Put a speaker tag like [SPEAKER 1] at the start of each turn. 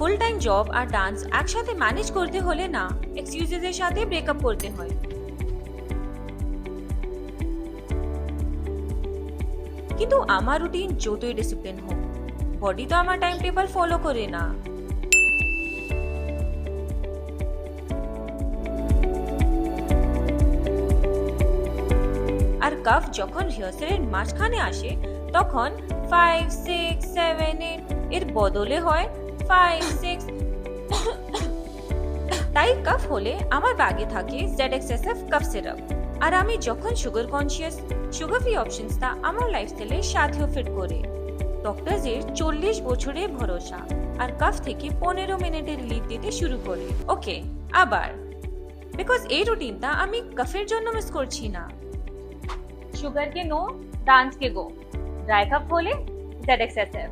[SPEAKER 1] Full time job আর dance একসাথে manage করতে হলে না এক্সকিউজেসের সাথে ব্রেকআপ করতে হয়। কিন্তু আমার রুটিন যতই ডিসিপ্লিন হোক, বডি তো আমার টাইম টেবিল ফলো করে না। আর কাফ যখন রিহার্সালের মাঝখানে আসে তখন 5, 6, 7, 8 এর বদলে হয় 5, 6। তাই কাফ হলে আমার ব্যাগে থাকে ZXSF কাফ সিরাপ। আর আমি যখন সুগার কনসিয়াস, সুগার ফ্রি অপশনসটা আমার লাইফস্টাইলের সাথেও ফিট করে। ডক্টরদের 40 বছরের ভরসা আর কাফ থেকে 15 মিনিটের রিলিফ দিতে শুরু করে। ওকে, আবার বিকজ এই রুটিনটা আমি কাফের জন্য মিস করছি না।
[SPEAKER 2] शुगर के नो, डांस के गो, ड्राई कप खोले ZXSF।